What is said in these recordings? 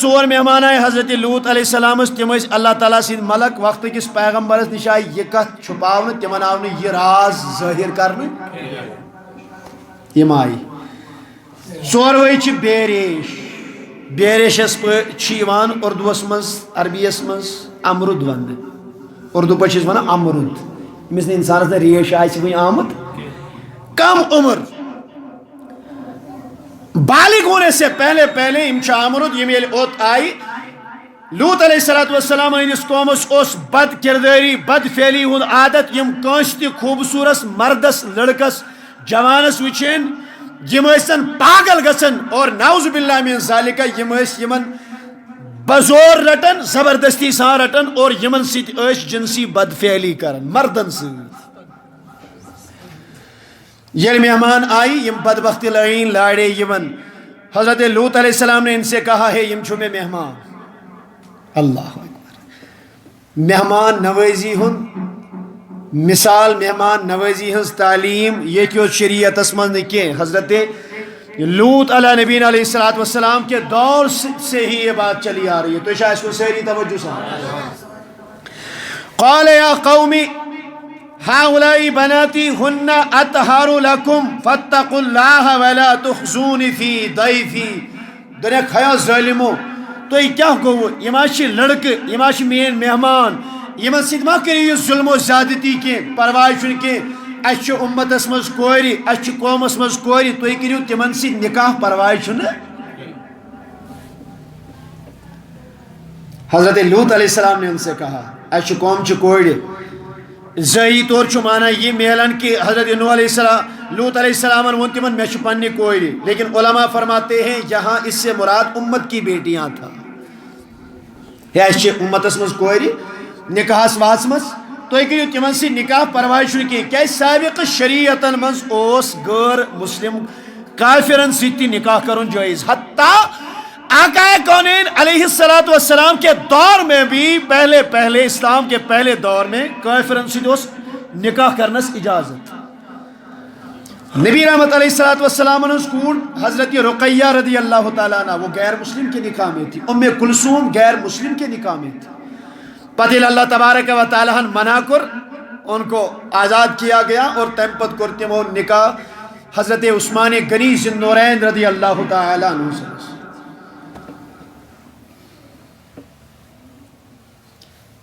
ژور مہمان آئے حضرت لوط علیہ السلام تم اللہ تعالیٰ سند ملک وقت کس پیغمبرس نش آئی یہ کت چھپاؤ تمن آو یہ راز ظاہر کرنے یم آئی ژوروے بیریش بیریشس اردوس مز عربیس مز امرد ون اردو پہ ونان امرد امس انسانس ریش ون آمت کم عمر بالغ ہونے سے پہلے امرد یم یل اوت آئی لوط علیہ السلام ہندس قومس اس بد کرداری بد فعلی ہند عادت یم کنس تہ خوبصورت مردس لڑکس جوانس وچین یم پاگل گژھن اور نعوذ باللہ من ذالک یمن بزور رٹن زبردستی سان رٹن اور یمن ست جنسی بد فعلی کرن مردن ست یل مہمان آئی یم بدبخت لعین لاڑے یمن حضرت لوط علیہ السلام نے ان سے کہا ہے یم چھو میں مہمان اللہ اکبر مہمان نوازی ہن مثال مہمان نوازی ہنس تعلیم یہ کیوں شریعت اسمن کی حضرت لوط علیہ نبی علیہ السلام کے دور سے ہی یہ بات چلی آ رہی ہے تو شاید اس کو سہری توجہ سے قال یا قومی هؤلاء بناتي هن أطهر لكم فاتقوا الله ولا تخزوني في ضيفي دنیا کھیا ظالمو تو کیا گو یماش لڑک یماش مین مہمان یمن سید ما کریو ظلم و زیادتی کی پرواہ چھن کی اچھ امتس مز کوری اچھ قومس مز کوری تو کریو تمن سید نکاح پرواہ چھن حضرت لوط علیہ السلام نے ان سے کہا اچھ قوم چھ کوری ظاہری طور چھ مانا یہ میلن کہ حضرت نوح علیہ السلام لوط علیہ السلام ون تمن میں پنہ کوری لیکن علماء فرماتے ہیں یہاں اس سے مراد امت کی بیٹیاں تھا یہ امتس مز کوری نکاحس واس مز تو کریو تمن سے نکاح پرواہ چھن کی کیا سابق شریعتن مز اوس غیر مسلم کافرن ستی نکاح کرن جائز حتیٰ آقا کونین علیہ السلام کے دور میں بھی پہلے اسلام کے پہلے دور میں کافرن سے نکاح کرنس اجازت نبی رحمت علیہ السلام حضرت رقیہ رضی اللہ تعالیٰ عنہ وہ غیر مسلم کے نکاح میں تھی ام کلثوم غیر مسلم کے نکاح میں تھی پتہ اللہ تبارک و تعالیٰ منع کر ان کو آزاد کیا گیا اور تم پت کرتے وہ نکاح حضرت عثمان غنی ذوالنورین رضی اللہ تعالیٰ عنہ سے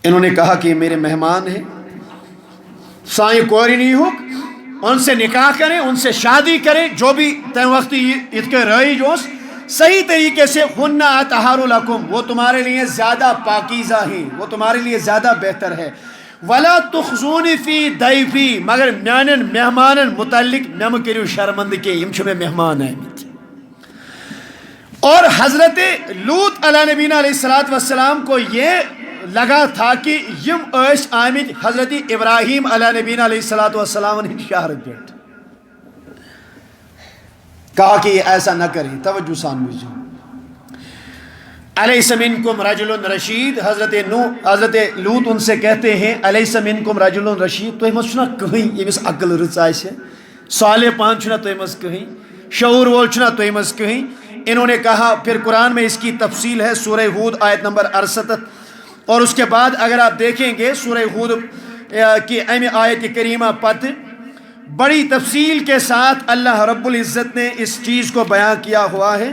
انہوں نے کہا کہ میرے مہمان ہیں سائیں کوری نہیں ہو ان سے نکاح کریں ان سے شادی کریں جو بھی تم وقت اس کے رہی جو صحیح طریقے سے ہن اطہر لکم وہ تمہارے لیے زیادہ پاکیزہ ہیں وہ تمہارے لیے زیادہ بہتر ہے ولا تخزونی فی ضیفی مگر میانن مہمانن متعلق نہ کریو شرمندگی یم چھ میں مہمان ہیں اور حضرت لوط علیہ نبی علیہ السلام کو یہ لگا تھا کہ یم ایش آمد حضرت ابراہیم علیہ نبی علیہ السلام نے شہرت بیٹھ کہا کہ یہ ایسا نہ کریں توجہ سان بجھو علیس منکم رجل رشید حضرت لوط ان سے کہتے ہیں علیس منکم رجل رشید تو مز چھنا کہیں یمس عقل رچ آسے صالح پان چھنا تو مز کہیں شعور وول چھنا تو مز کہیں انہوں نے کہا پھر قرآن میں اس کی تفصیل ہے سورہ ہود آیت نمبر 68 اور اس کے بعد اگر آپ دیکھیں گے سورہ ہود کی آیت کریمہ پت بڑی تفصیل کے ساتھ اللہ رب العزت نے اس چیز کو بیان کیا ہوا ہے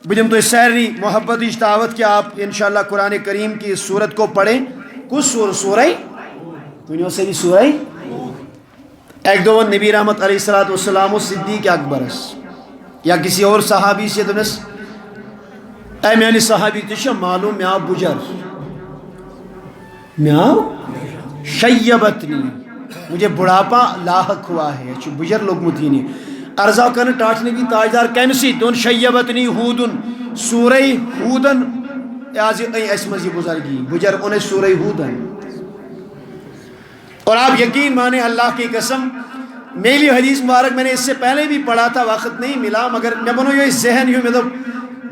بجم تو سیری محبت دعوت کہ آپ انشاءاللہ قرآن کریم کی اس صورت کو پڑھیں کچھ سورہ دنیا سے سورہ ایک دو نبی رحمت علیہ السلام و صدیق اکبر یا کسی اور صحابی سے دنس اے میانی صحابی تشہ معلوم میاں بجر میاں شیبتنی مجھے بڑھاپا لاحق ہوا ہے اچھو بجر لوگ متینی ارزا کرنے ٹاٹنے کی تاجدار کیمسی دون شیبتنی ہودن سورہ ہودن اسمزی بزرگی بجر انہیں سورہ ہودن اور آپ یقین مانے اللہ کی قسم میری حدیث مبارک میں نے اس سے پہلے بھی پڑھا تھا وقت نہیں ملا مگر میں بنو یہ ذہن ہوں مطلب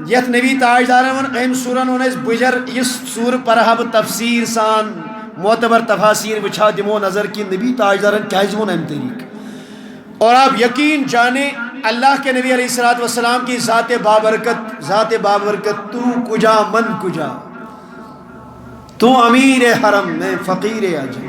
یت نبی تاجدار اہم سورن انہیں بجر اس سور پرہب تفسیر سان معتبر تفاسیر وچھا دمو نظر کی نبی تاجدارن کیا جمون اہم طریق اور آپ یقین جانے اللہ کے نبی علیہ السلام کی ذات بابرکت تو کجا من کجا، تو امیر حرم میں فقیر عجم.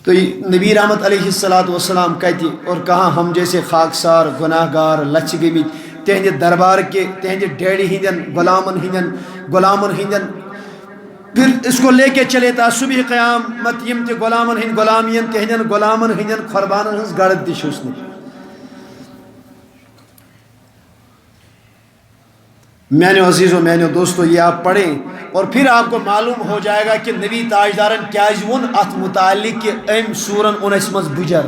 تو نبی رحمت علیہ السلام کہتی اور کہاں ہم جیسے خاکسار گناہ گار لچ گمت تہند دربار کے تہند ڈیڈی ہندن غلامن ہندن پھر اس کو لے کے چلے تا صبح قیامت یم تے غلامن ہند غلامین تہندن غلامن ہندن قربانن ہنس گڑت دش اس نے. میانے عزیزو میانے دوستو یہ آپ پڑھیں اور پھر آپ کو معلوم ہو جائے گا کہ نبی تاجدارن کیا ون ات متعلق کہ ام سورن ان اس مز بجر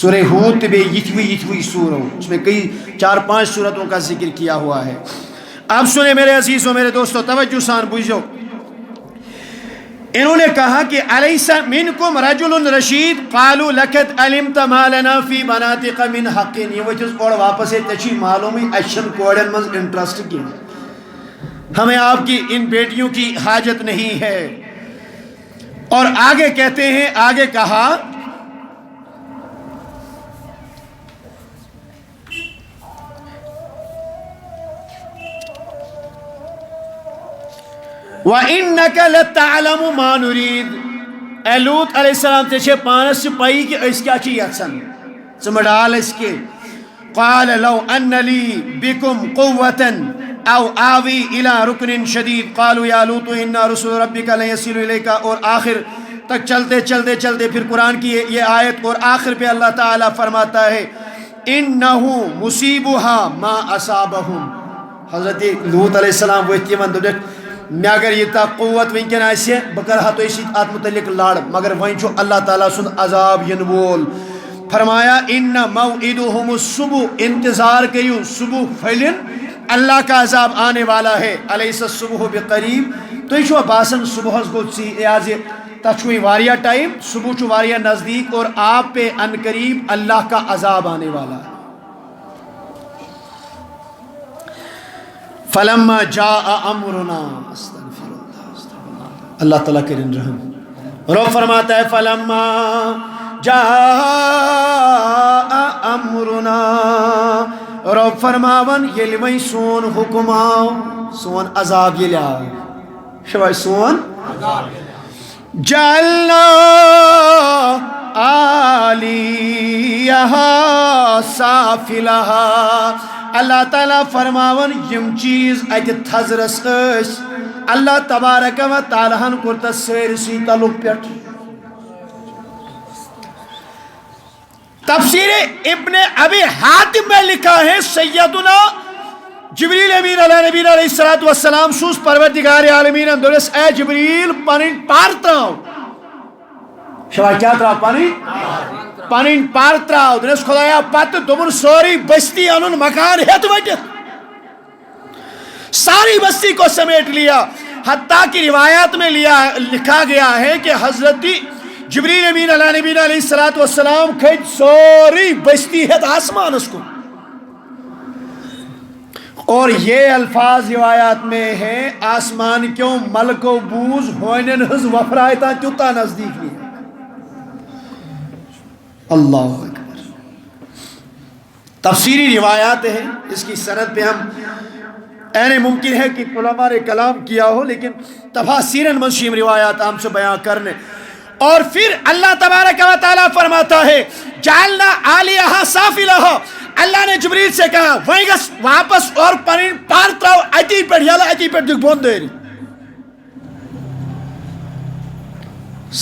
سورہ ہود تے بے یتوی سوروں اس میں کئی 4-5 سورتوں کا ذکر کیا ہوا ہے. آپ سنیں میرے عزیزو میرے دوستو توجہ سان بوجھو. انہوں نے کہا کہ الیس منکم رجل رشید قالوا لقد علمت ما لنا فی مناطق من حق. یہ وجہ اور واپس ہے تچھی معلوم ہی اشن کوڑن مز انٹرسٹ کی ہمیں آپ کی ان بیٹیوں کی حاجت نہیں ہے. اور آگے کہتے ہیں آگے کہا وَإِنَّكَ لَتَعْلَمُ مَا نُرِيدُ. اے لوط علیہ السلام تے چھے پانس سے پائی کہ اس کیا چی یتسن سمڑال اس کے. قَالَ لَوْ أَنَّ لِي بِكُمْ قُوَّةً أَوْ آوِي إِلَىٰ رُكْنٍ شَدِيدٍ قَالُوا يَا لُوطُ إِنَّا رُسُلُ رَبِّكَ لَن يَصِلُوا إِلَيْكَ. اور آخر تک چلتے پھر قرآن کی یہ آیت اور آخر پہ اللہ تعالیٰ فرماتا ہے إِنَّهُ مُصِيبُهَا مَا أَصَابَهُمْ. حضرت لوط علیہ السلام وہ اتیمن دوڑک میں اگر یہ تا قوت ونکن آئیسے بکر ہاتو اسی آت متعلق لاڑ مگر وہیں چھو اللہ تعالیٰ سن عذاب ینوول. فرمایا ان موعدہم الصبح، انتظار کریو صبح پھلن اللہ کا عذاب آنے والا ہے. علیس الصبح بقریب. تو یہ چھو باسن صبح کو سی ایازی تچوئی واریا ٹائم صبح چھو واریا نزدیک اور آپ پہ ان قریب اللہ کا عذاب آنے والا ہے. فلما جاء امرنا استغفر اللہ اللہ تعالیٰ کرن رحم رب فرماتا ہے فلما جاء امرنا رب فرماون یل وی سون حکم آو سون عذاب یل آو شوائی سون جعلنا عالیہا سافلہا. اللہ تعالیٰ فرماون یم چیز اتہ تھزرس اس اللہ تبارک و تعالیٰ ہن کرتا سیرسی تلوک پیٹ. تفسیر ابن ابی حاتم میں لکھا ہے سیدنا جبریل امین علیہ نبی علیہ السلام سوس پروردگار عالمین اندرس اے جبریل پنن پارتاو شوائی کیا تراو پنن پارتراو دنس خدایا پت دمن سوری بستی انن مکان ہیت وٹت ساری بستی کو سمیٹ لیا. حتیٰ کی روایات میں لکھا گیا ہے کہ حضرت جبریل امین علیہ نبی علیہ السلام کھج سوری بستی ہے آسمان اس کو. اور یہ الفاظ روایات میں ہیں آسمان کیوں ملک و بوز ہوئنن ہز وفرائتا کیوتا نزدیک نہیں. اللہ اکبر. تفسیری روایات ہیں اس کی سند پہ ہم این ممکن ہے کہ علماء نے کلام کیا ہو لیکن تفاسیرن منشیم روایات ہم سے بیان کرنے. اور پھر اللہ تبارک و تعالیٰ فرماتا ہے جعلنا عالیہا سافلہا. اللہ نے جبریل سے کہا وہیں گس واپس اور پنین پارتراو اتی پر یلا اتی پر دکھ بون دے رہی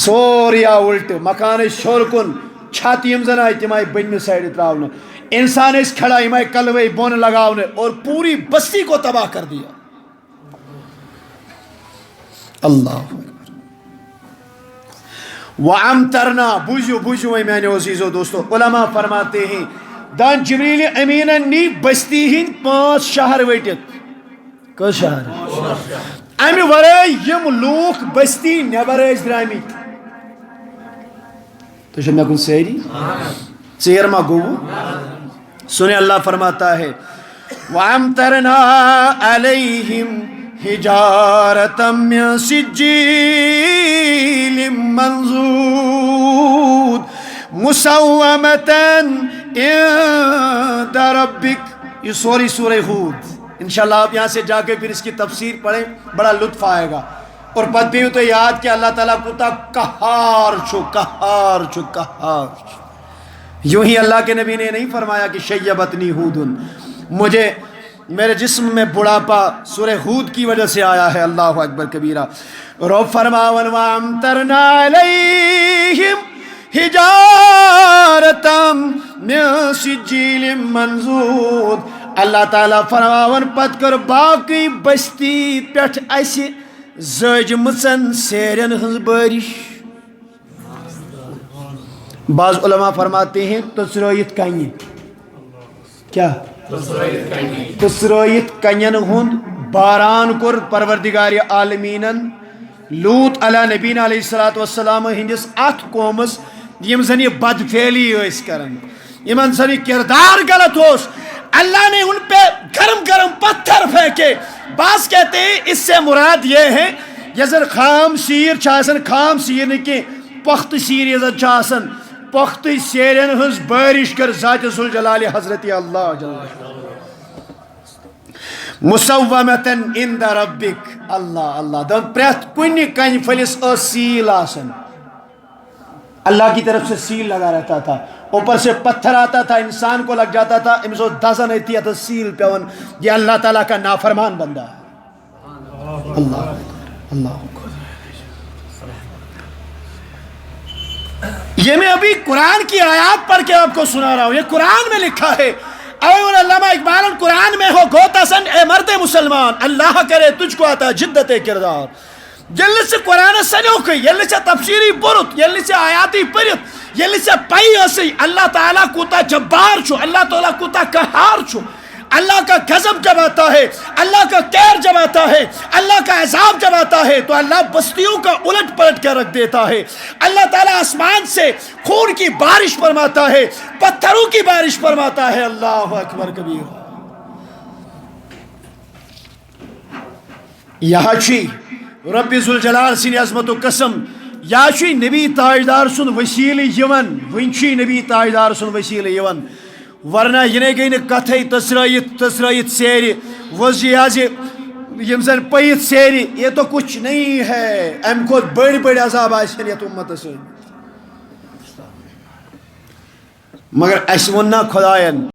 سوریا الٹ مکان شور کن چھاتی امزن آئی تیمائی بنی سائڈ تراؤنا انسان اس کھڑا امائی کلوے بون لگاؤنے اور پوری بستی کو تباہ کر دیا. اللہ وَعَمْتَرْنَا بوجھو میں نے عزیزو دوستو علماء فرماتے ہیں دان جبریل امین نی بستی ہن 5 شہر ویٹت. کس شہر امی ورائے یم لوک بستی نیبر ایس درامی تو شب میں کن سیری سیر ما گو سنے اللہ فرماتا ہے وَعَمْتَرْنَا عَلَيْهِمْ حِجَارَةً مِّن سِجِّيلٍ مَّنضُودٍ مسومتن عند ربک. یہ سورہ ہود. انشاءاللہ آپ یہاں سے جا کے پھر اس کی تفسیر پڑھیں, بڑا لطف آئے گا. اور پتہ بھی تو یاد کہ اللہ تعالیٰ کوتا قہار چھو, قہار چھو, قہار چھو. یوں ہی اللہ کے نبی نے نہیں فرمایا کہ شیبتنی ہود, مجھے میرے جسم میں بڑھاپا سورہ ہود کی وجہ سے آیا ہے. اللہ اکبر کبیرہ. رب فرماون وامطرنا علیہم حجارتم من سجیل منضود. اللہ تعالیٰ فرماون پت کر باقی بستی پٹھ اسہ زجمژن سیرن ہنز بارش. بعض علماء فرماتے ہیں تسرائیت کنہ. کیا تسرائیت کنین ہند باران کور پروردگار عالمینن لوط علیہ نبینا علیہ الصلوۃ والسلام ہندس ات قومس یم زن یہ بد فعلی ٲسۍ کران, یمن زن یہ کردار غلط ہوس. اللہ نے ان پہ گرم گرم پتھر پھینکے. بعض کہتے ہیں اس سے مراد یہ ہے یزن خام سیر چھاسن, خام سیر نہیں کہ پخت سیر یزن چھاسن, پخت سیرن ہنز بارش کر ذات ذوالجلال حضرت اللہ جل مسومتن عند ربک. اللہ اللہ دن پریت کنہ کنہ پھلس سیل آسن, اللہ کی طرف سے سیل لگا رہتا تھا. اوپر سے پتھر آتا تھا, انسان کو لگ جاتا تھا, امس دزن ایتی ہے تو سیل پیون. یہ اللہ تعالیٰ کا نافرمان بندہ ہے. اللہ اللہ. یہ میں ابھی قرآن کی آیات پڑھ کے آپ کو سنا رہا ہوں, یہ قرآن میں لکھا ہے. علامہ اقبال قرآن میں ہو گوتا سن اے مرد مسلمان, اللہ کرے تجھ کو آتا جدت کردار. یل سے قرآن سنوک, یل سے تفسیری برت, یل سے آیاتی پرت, یل سے پائی اسی اللہ تعالیٰ کوتا جبار چھو, اللہ تعالیٰ کوتا قہار چھو. اللہ کا غضب جب آتا ہے, اللہ کا قہر جب آتا ہے, اللہ کا عذاب جب آتا ہے تو اللہ بستیوں کا الٹ پلٹ کر رکھ دیتا ہے. اللہ تعالیٰ آسمان سے خون کی بارش فرماتا ہے, پتھروں کی بارش فرماتا ہے. اللہ اکبر کبیر. یہ چھی رب ذوالجلال سن عظمت و قسم, یہ چھی نبی تاجدار سن وسیلہ یون, ون چھی نبی تاجدار سن وسیلہ یون. ورنہ یہ گئی کتھے تسرائیت سیر وضیحاظ یم زن پیت سیر, یہ تو کچھ نہیں ہے. ام کھت بڑ بڑ عذاب آسن یت امتس, مگر اس ون نا خدائن